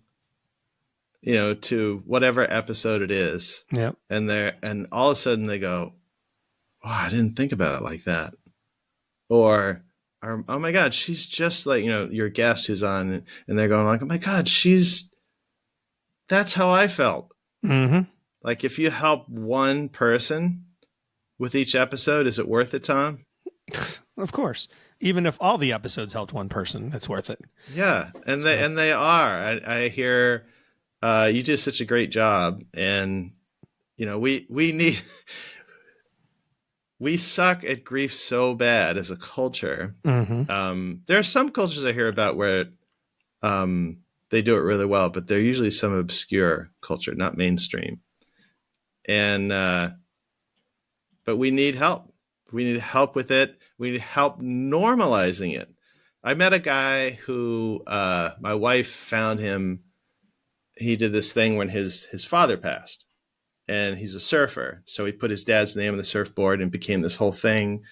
to whatever episode it is, and all of a sudden they go, oh, I didn't think about it like that. Or oh my God, she's just like, your guest who's on, and they're going like, oh my God, that's how I felt. Mm-hmm. Like, if you help one person with each episode, is it worth it, Tom? Of course. Even if all the episodes helped one person, it's worth it. Yeah, and they are. I hear you do such a great job, and we suck at grief so bad as a culture. Mm-hmm. There are some cultures I hear about where they do it really well, but they're usually some obscure culture, not mainstream. And but we need help. We need help with it. We need help normalizing it. I met a guy who my wife found him. He did this thing when his father passed, and he's a surfer. So he put his dad's name on the surfboard and became this whole thing,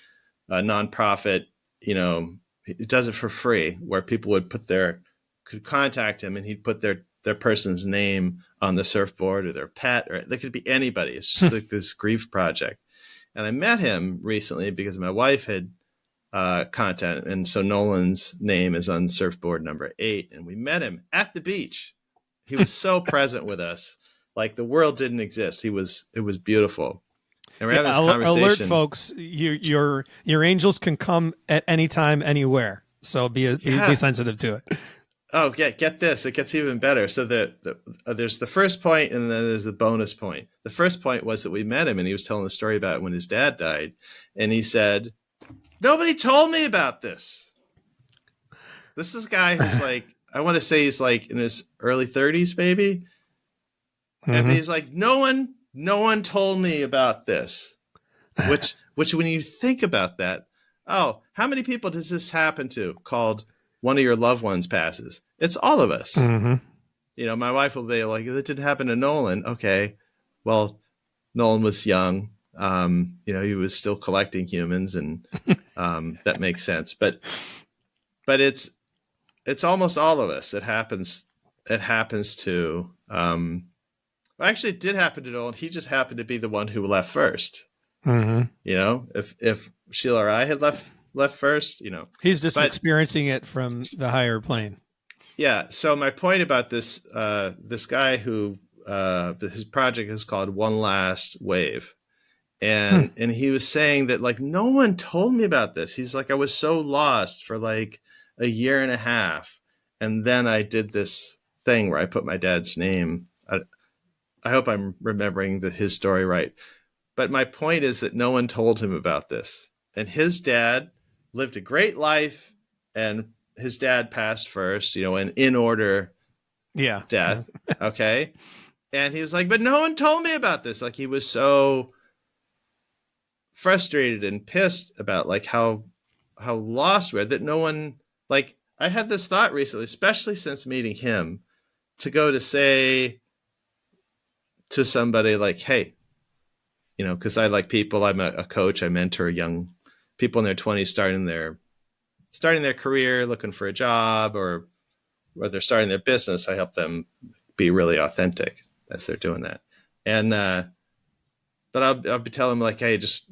a nonprofit. He does it for free, where people could contact him, and he'd put their person's name on the surfboard, or their pet, or they could be anybody. It's just like this grief project. And I met him recently because my wife had content. And so Nolan's name is on surfboard number 8. And we met him at the beach. He was so present with us. Like, the world didn't exist. It was beautiful. And we're having this conversation. Alert, folks, your angels can come at any time, anywhere. So be sensitive to it. Oh, get this. It gets even better. So there's the first point, and then there's the bonus point. The first point was that we met him, and he was telling the story about when his dad died. And he said, nobody told me about this. This is a guy who's like, I want to say he's like in his early 30s, maybe. Mm-hmm. And he's like, no one told me about this. Which when you think about that, how many people does this happen to, called one of your loved ones passes? It's all of us. Mm-hmm. My wife will be like, that didn't happen to Nolan. Okay. Well, Nolan was young. He was still collecting humans, and that makes sense. But it's almost all of us. It happens to, actually it did happen to Nolan. He just happened to be the one who left first. Mm-hmm. If Sheila or I had left first, he's just experiencing it from the higher plane. Yeah. So my point about this guy who his project is called One Last Wave, and he was saying that, like, no one told me about this. He's like, I was so lost for like a year and a half, and then I did this thing where I put my dad's name. I hope I'm remembering his story right, but my point is that no one told him about this, and his dad lived a great life, and his dad passed first, and in order, death. Okay. And he was like, but no one told me about this. Like, he was so frustrated and pissed about like how lost we're, that no one, like, I had this thought recently, especially since meeting him, to go to say to somebody like, hey, cause I like people, I'm a coach, I mentor young people in their 20s, starting their career, looking for a job, or they're starting their business. I help them be really authentic as they're doing that. And, but I'll be telling them like, hey, just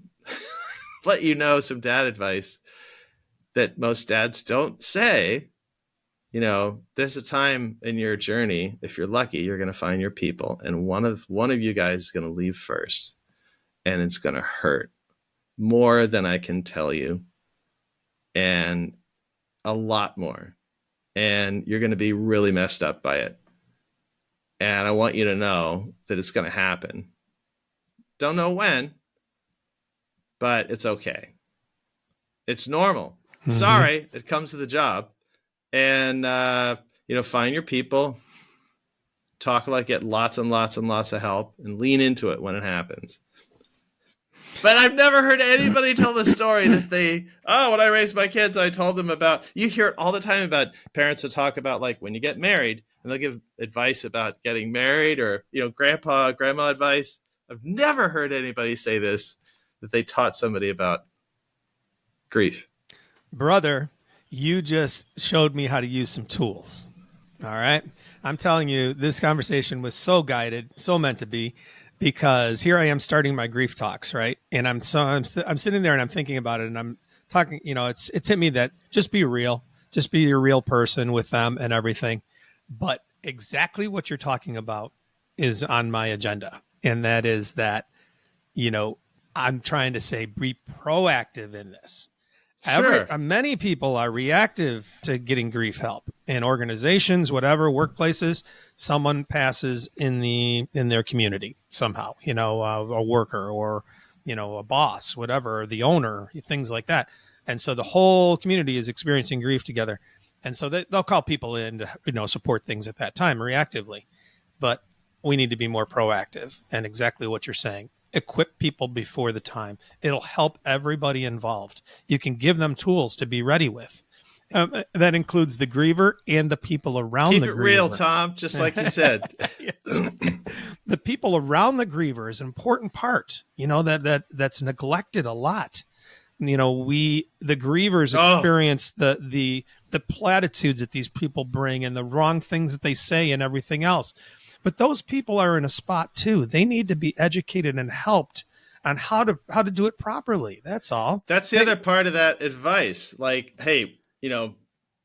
let some dad advice that most dads don't say, there's a time in your journey, if you're lucky, you're going to find your people, and one of you guys is going to leave first, and it's going to hurt more than I can tell you, and a lot more, and you're going to be really messed up by it. And I want you to know that it's going to happen. Don't know when, but it's okay. It's normal. Mm-hmm. Sorry, it comes to the job. And, find your people, talk like get lots and lots and lots of help, and lean into it when it happens. But I've never heard anybody tell the story that when I raised my kids, I told them about, you hear it all the time about parents that talk about like when you get married, and they'll give advice about getting married, or, grandpa, grandma advice. I've never heard anybody say this, that they taught somebody about grief. Brother, you just showed me how to use some tools. All right. I'm telling you, this conversation was so guided, so meant to be, because here I am starting my grief talks, right? And I'm sitting there and I'm thinking about it, and I'm talking, it's hit me that just be real, just be a real person with them and everything. But exactly what you're talking about is on my agenda. And that is that, I'm trying to say, be proactive in this. Sure. Many people are reactive to getting grief help in organizations, whatever, workplaces. Someone passes in their community somehow, a worker or, a boss, whatever, the owner, things like that. And so the whole community is experiencing grief together. And so they'll call people in to, support things at that time reactively. But we need to be more proactive, and exactly what you're saying. Equip people before the time. It'll help everybody involved. You can give them tools to be ready with. That includes the griever and the people around the griever. Keep it real, Tom, just like you said. The people around the griever is an important part, that's neglected a lot. The grievers experience the platitudes that these people bring and the wrong things that they say and everything else. But those people are in a spot too. They need to be educated and helped on how to do it properly. That's all. That's the other part of that advice. Like, hey,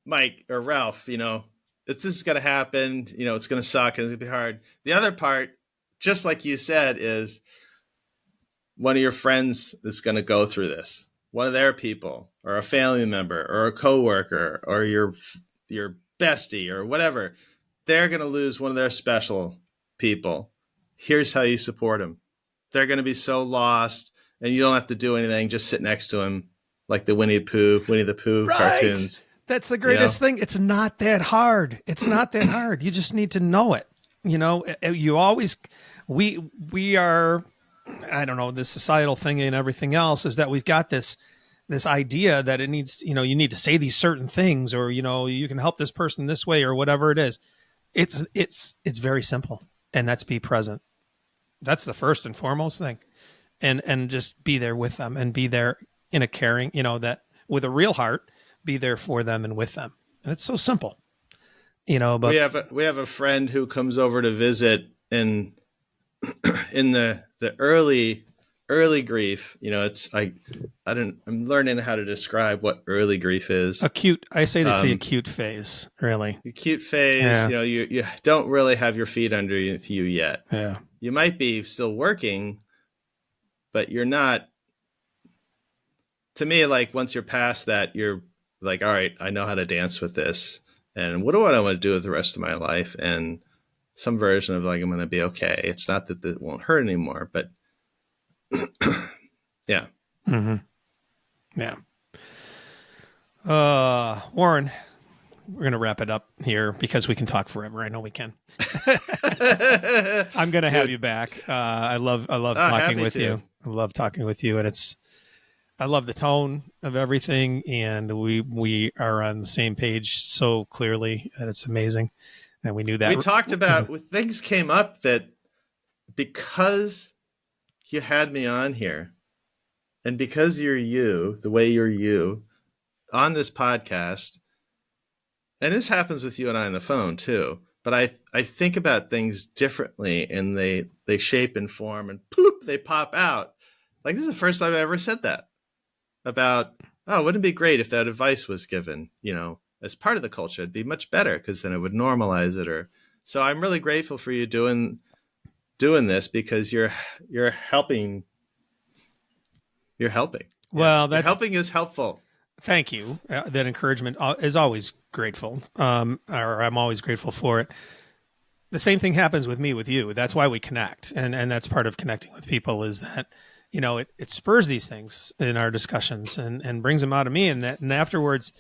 Mike or Ralph, if this is going to happen, it's going to suck and it's going to be hard. The other part, just like you said, is one of your friends is going to go through this. One of their people, or a family member, or a coworker, or your bestie, or whatever. They're going to lose one of their special people. Here's how you support them. They're going to be so lost, and you don't have to do anything. Just sit next to them, like the Winnie the Pooh right. Cartoons. That's the greatest thing. It's not that hard. It's not that hard. You just need to know it. You always, we are, I don't know, this societal thing and everything else is that we've got this idea that it needs, you need to say these certain things, or, you can help this person this way, or whatever it is. It's very simple, and that's be present. That's the first and foremost thing, and just be there with them, and be there in a caring, that with a real heart, be there for them and with them. And it's so simple, But we have a friend who comes over to visit in the early grief. I'm learning how to describe what early grief is. Acute. I say that's the acute phase, really. Acute phase. Yeah. You don't really have your feet underneath you yet. Yeah. You might be still working, but you're not. To me, like once you're past that, you're like, all right, I know how to dance with this, and what do I want to do with the rest of my life? And some version of like, I'm going to be okay. It's not that it won't hurt anymore, but yeah. Mm-hmm. Yeah. Warren, we're going to wrap it up here because we can talk forever. I know we can. I'm going to have you back. I love talking with you. I love talking with you, and I love the tone of everything, and we are on the same page so clearly, and it's amazing. And we knew that. We talked about things came up that because you had me on here, and because you're you, the way you're you on this podcast, and this happens with you and I on the phone too, but I think about things differently, and they shape and form, and poop, they pop out. Like, this is the first time I ever said that about, wouldn't it be great if that advice was given, as part of the culture, it'd be much better because then it would normalize it. So I'm really grateful for you doing this because you're helping. You're helping. Well, You're helping is helpful. Thank you. That encouragement is always grateful, or I'm always grateful for it. The same thing happens with me, with you. That's why we connect. And that's part of connecting with people is that, it spurs these things in our discussions and brings them out of me. And afterwards,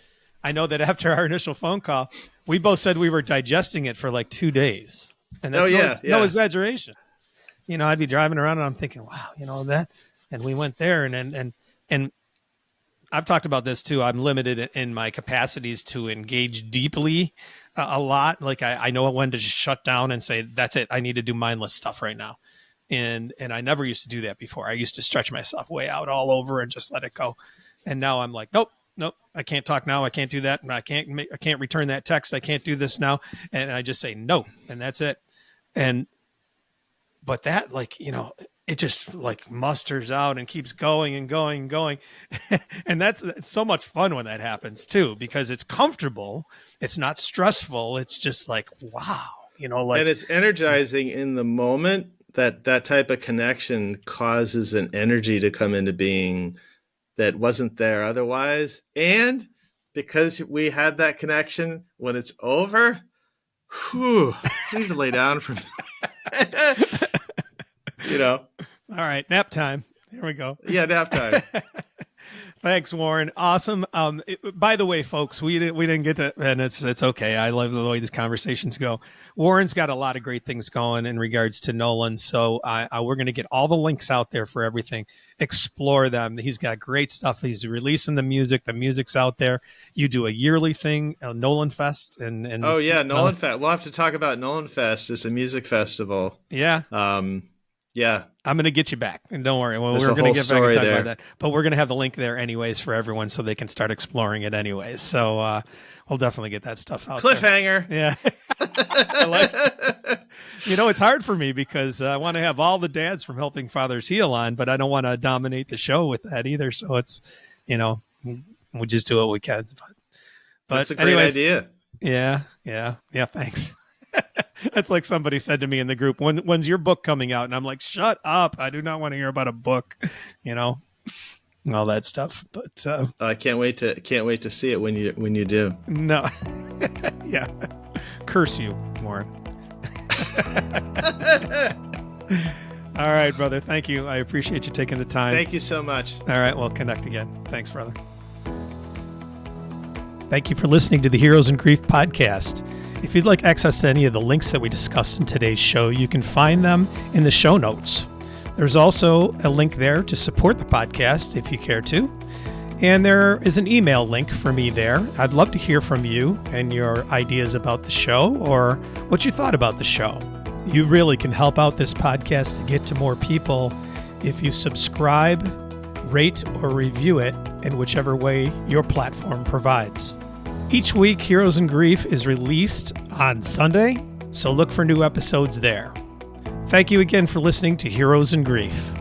I know that after our initial phone call, we both said we were digesting it for like 2 days. And that's no exaggeration. I'd be driving around and I'm thinking, wow, that, and we went there and I've talked about this too. I'm limited in my capacities to engage deeply a lot. Like I know when to just shut down and say, that's it. I need to do mindless stuff right now. And I never used to do that before. I used to stretch myself way out all over and just let it go. And now I'm like, nope, I can't talk now. I can't do that. I can't return that text. I can't do this now. And I just say no, and that's it. But that, it just like musters out and keeps going and going and going. And it's so much fun when that happens too, because it's comfortable. It's not stressful. It's just like, wow, and it's energizing in the moment. That type of connection causes an energy to come into being that wasn't there otherwise. And because we had that connection, when it's over, I need to lay down from All right, nap time. Here we go. Yeah, nap time. Thanks, Warren. Awesome. By the way, folks, we didn't get to, and it's okay. I love the way these conversations go. Warren's got a lot of great things going in regards to Nolan, so we're going to get all the links out there for everything. Explore them. He's got great stuff. He's releasing the music. The music's out there. You do a yearly thing, Nolan Fest, and Nolan Fest. We'll have to talk about Nolan Fest. It's a music festival. Yeah. Yeah. I'm going to get you back. And don't worry. Well, we're going to get back and talk about that. But we're going to have the link there anyways for everyone so they can start exploring it anyways. So we'll definitely get that stuff out Cliffhanger. There. Yeah. I like it. It's hard for me because I want to have all the dads from Helping Fathers Heal on, but I don't want to dominate the show with that either. So it's, we just do what we can. But that's a great idea. Yeah. Thanks. That's like somebody said to me in the group, when's your book coming out? And I'm like, shut up. I do not want to hear about a book, all that stuff. But I can't wait to see it when you do. No. Yeah. Curse you, Warren. All right, brother. Thank you. I appreciate you taking the time. Thank you so much. All right. We'll connect again. Thanks, brother. Thank you for listening to the Heroes in Grief podcast. If you'd like access to any of the links that we discussed in today's show, you can find them in the show notes. There's also a link there to support the podcast if you care to. And there is an email link for me there. I'd love to hear from you and your ideas about the show or what you thought about the show. You really can help out this podcast to get to more people if you subscribe, rate, or review it in whichever way your platform provides. Each week, Heroes in Grief is released on Sunday, so look for new episodes there. Thank you again for listening to Heroes in Grief.